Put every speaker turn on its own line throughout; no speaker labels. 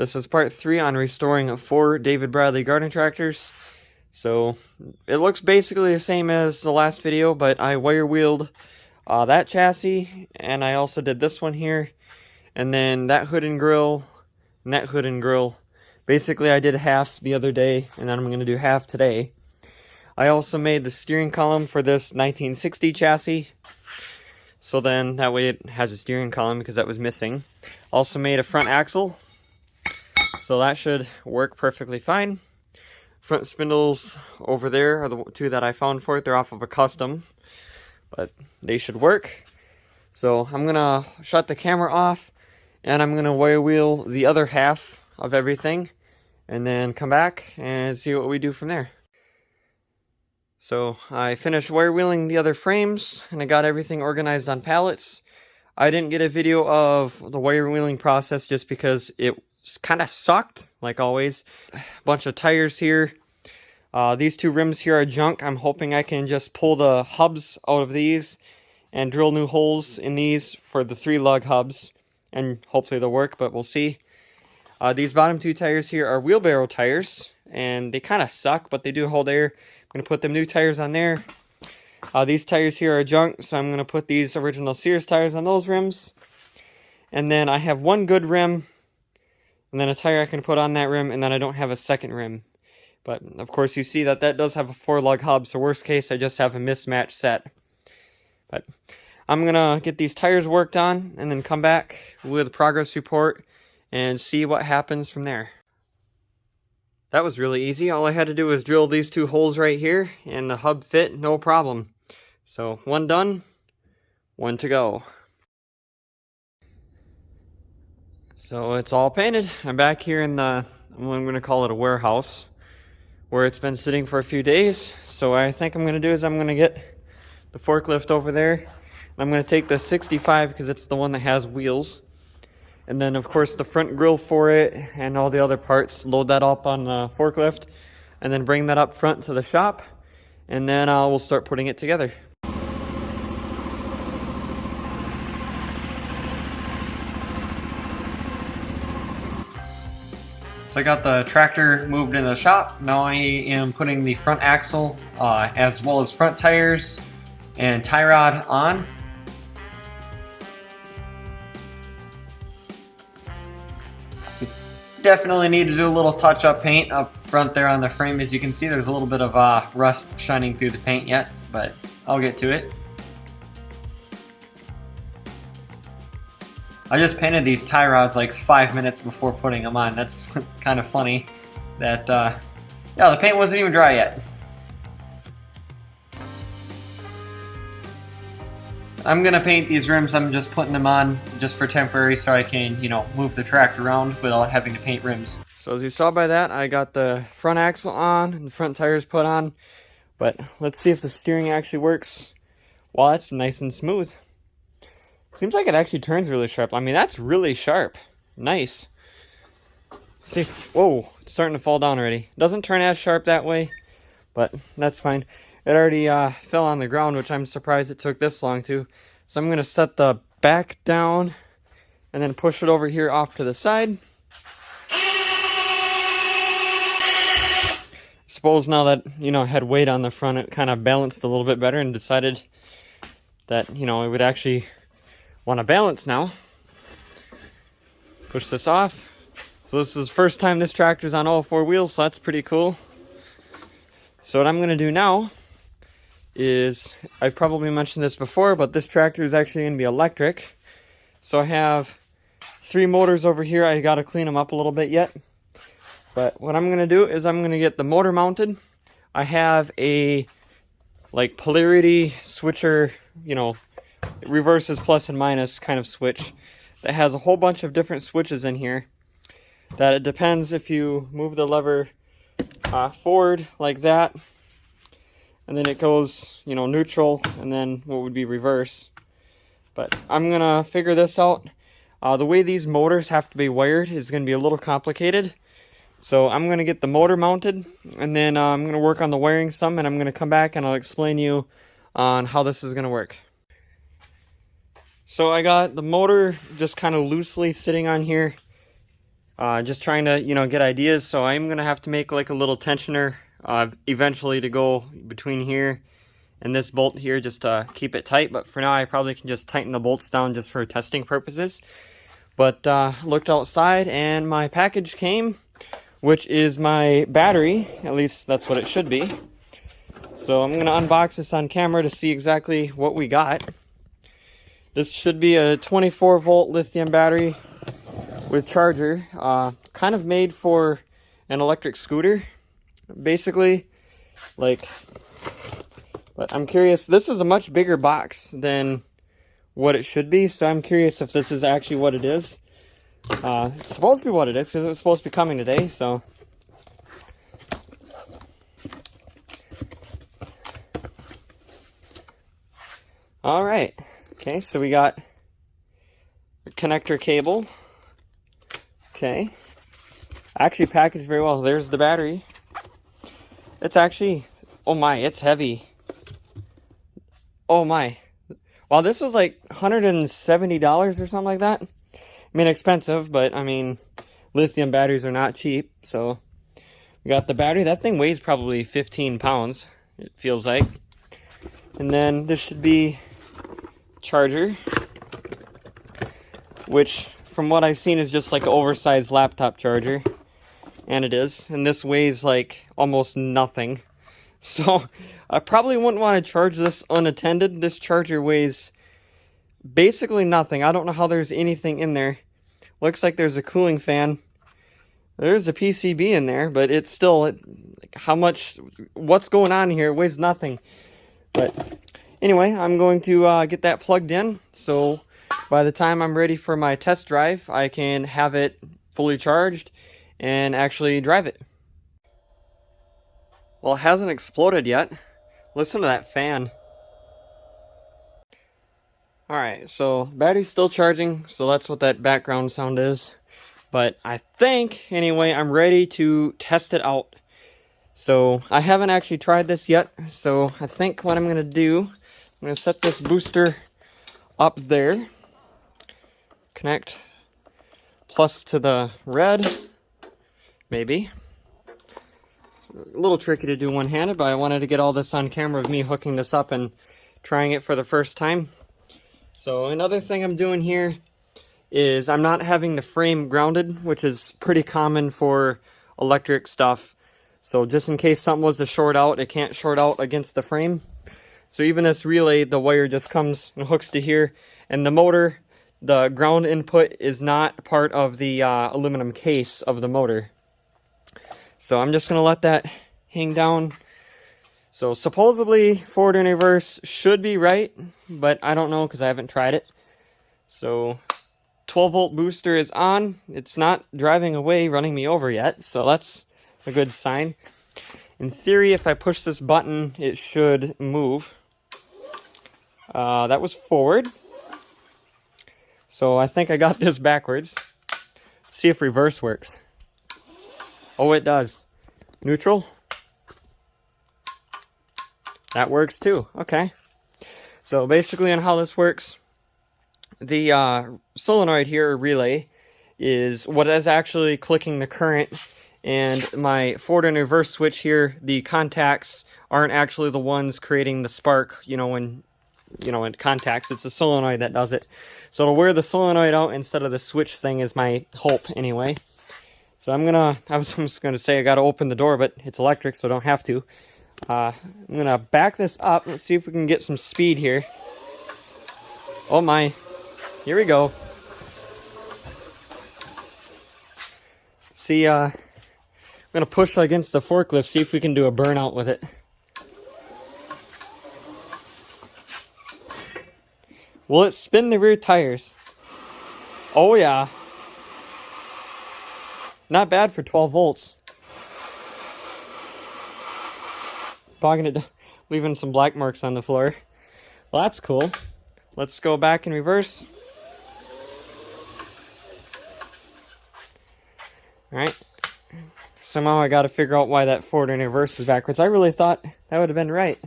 This is part 3 on restoring 4 David Bradley garden tractors. So it looks basically the same as the last video, but I wire wheeled that chassis, and I also did this one here, and then that hood and grill, and that hood and grill. Basically I did half the other day, and then I'm going to do half today. I also made the steering column for this 1960 chassis, so then that way it has a steering column because that was missing. Also made a front axle, so that should work perfectly fine. Front spindles over there are the 2 that I found for it. They're off of a custom, but they should work. So I'm gonna shut the camera off, and I'm gonna wire wheel the other half of everything, and then come back and see what we do from there. So I finished wire wheeling the other frames, and I got everything organized on pallets. I didn't get a video of the wire wheeling process just because it kind of sucked, like always. A bunch of tires here. These 2 rims here are junk. I'm hoping I can just pull the hubs out of these and drill new holes in these for the 3 lug hubs, and hopefully they'll work, but we'll see. These bottom 2 tires here are wheelbarrow tires, and they kind of suck, but they do hold air. I'm going to put them new tires on there. These tires here are junk, so I'm going to put these original Sears tires on those rims. And then I have 1 good rim, and then a tire I can put on that rim, and then I don't have a second rim. But of course you see that does have a 4 lug hub, so worst case I just have a mismatched set. But I'm going to get these tires worked on, and then come back with a progress report and see what happens from there. That was really easy. All I had to do was drill these 2 holes right here, and the hub fit, no problem. So 1 done, 1 to go. So it's all painted. I'm back here in the, I'm going to call it a warehouse, where it's been sitting for a few days. So what I think I'm going to do is I'm going to get the forklift over there, and I'm going to take the 65 because it's the one that has wheels. And then, of course, the front grill for it and all the other parts, load that up on the forklift, and then bring that up front to the shop, and then we'll start putting it together. So I got the tractor moved into the shop. Now I am putting the front axle, as well as front tires and tie rod on. Definitely need to do a little touch-up paint up front there on the frame. As you can see, there's a little bit of rust shining through the paint yet, but I'll get to it. I just painted these tie rods like 5 minutes before putting them on. That's kind of funny that, yeah, the paint wasn't even dry yet. I'm gonna paint these rims. I'm just putting them on just for temporary so I can, you know, move the tractor around without having to paint rims. So as you saw by that, I got the front axle on and the front tires put on, but let's see if the steering actually works. Wow, that's nice and smooth. Seems like it actually turns really sharp. I mean, that's really sharp. Nice. See, whoa, it's starting to fall down already. It doesn't turn as sharp that way, but that's fine. It already fell on the ground, which I'm surprised it took this long to. So I'm going to set the back down and then push it over here off to the side. Suppose now that, you know, I had weight on the front, it kind of balanced a little bit better, and decided that, you know, it would actually want to balance now. Push this off. So this is the first time this tractor's on all 4 wheels, so that's pretty cool. So what I'm going to do now is, I've probably mentioned this before, but this tractor is actually going to be electric. So I have 3 motors over here. I got to clean them up a little bit yet. But what I'm going to do is I'm going to get the motor mounted. I have a like polarity switcher, you know, it reverses plus and minus kind of switch that has a whole bunch of different switches in here. That it depends if you move the lever forward like that, and then it goes, you know, neutral, and then what would be reverse. But I'm gonna figure this out. The way these motors have to be wired is gonna be a little complicated. So I'm gonna get the motor mounted, and then I'm gonna work on the wiring some, and I'm gonna come back and I'll explain you on how this is gonna work. So I got the motor just kind of loosely sitting on here. Just trying to, get ideas. So I'm going to have to make like a little tensioner eventually to go between here and this bolt here just to keep it tight. But for now, I probably can just tighten the bolts down just for testing purposes. But looked outside and my package came, which is my battery. At least that's what it should be. So I'm going to unbox this on camera to see exactly what we got. This should be a 24 volt lithium battery with charger, kind of made for an electric scooter, basically. But I'm curious, this is a much bigger box than what it should be, so I'm curious if this is actually what it is. It's supposed to be what it is, because it was supposed to be coming today, so. Alright, okay, so we got a connector cable. Okay, actually packaged very well. There's the battery. It's actually, oh my, it's heavy. Oh my. Wow, this was like $170 or something like that. I mean, expensive, but I mean, lithium batteries are not cheap. So we got the battery. That thing weighs probably 15 pounds, it feels like. And then this should be charger, which from what I've seen is just like an oversized laptop charger. And it is. And this weighs like almost nothing. So I probably wouldn't want to charge this unattended. This charger weighs basically nothing. I don't know how there's anything in there. Looks like there's a cooling fan. There's a PCB in there, but it's still, like, what's going on here? It weighs nothing. But anyway, I'm going to get that plugged in. So by the time I'm ready for my test drive, I can have it fully charged and actually drive it. Well, it hasn't exploded yet. Listen to that fan. Alright, so battery's still charging, so that's what that background sound is. But I think, anyway, I'm ready to test it out. So I haven't actually tried this yet, so I think what I'm going to do, I'm going to set this booster up there. Connect plus to the red, maybe. A little tricky to do one-handed, but I wanted to get all this on camera of me hooking this up and trying it for the first time. So another thing I'm doing here is I'm not having the frame grounded, which is pretty common for electric stuff. So just in case something was to short out, it can't short out against the frame. So even this relay, the wire just comes and hooks to here. And the motor, the ground input is not part of the aluminum case of the motor. So I'm just going to let that hang down. So supposedly forward and reverse should be right, but I don't know because I haven't tried it. So 12 volt booster is on. It's not driving away, running me over yet, so that's a good sign. In theory, if I push this button, it should move. That was forward. So I think I got this backwards. See if reverse works. Oh, it does. Neutral. That works too. Okay. So basically on how this works, the solenoid here, or relay, is what is actually clicking the current, and my forward and reverse switch here, the contacts aren't actually the ones creating the spark, when it contacts. It's the solenoid that does it. So to wear the solenoid out instead of the switch thing is my hope anyway. So I was just gonna say I gotta open the door, but it's electric, so I don't have to. I'm gonna back this up. Let's see if we can get some speed here. Oh my, here we go. See, I'm gonna push against the forklift, see if we can do a burnout with it. Will it spin the rear tires? Oh yeah. Not bad for 12 volts. Bogging it down, leaving some black marks on the floor. Well, that's cool. Let's go back in reverse. Alright. Somehow I gotta figure out why that forward and reverse is backwards. I really thought that would have been right.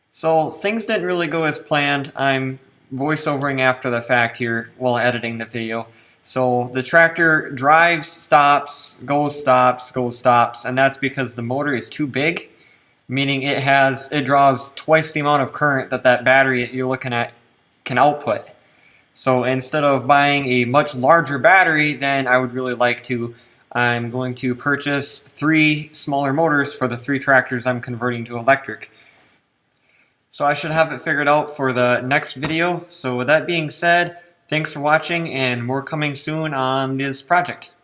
So things didn't really go as planned. I'm voiceovering after the fact here while editing the video. So the tractor drives, stops, goes, stops, and that's because the motor is too big, meaning it draws twice the amount of current that battery that you're looking at can output. So instead of buying a much larger battery than I would really like to, I'm going to purchase 3 smaller motors for the 3 tractors I'm converting to electric. So I should have it figured out for the next video. So with that being said, thanks for watching, and more coming soon on this project.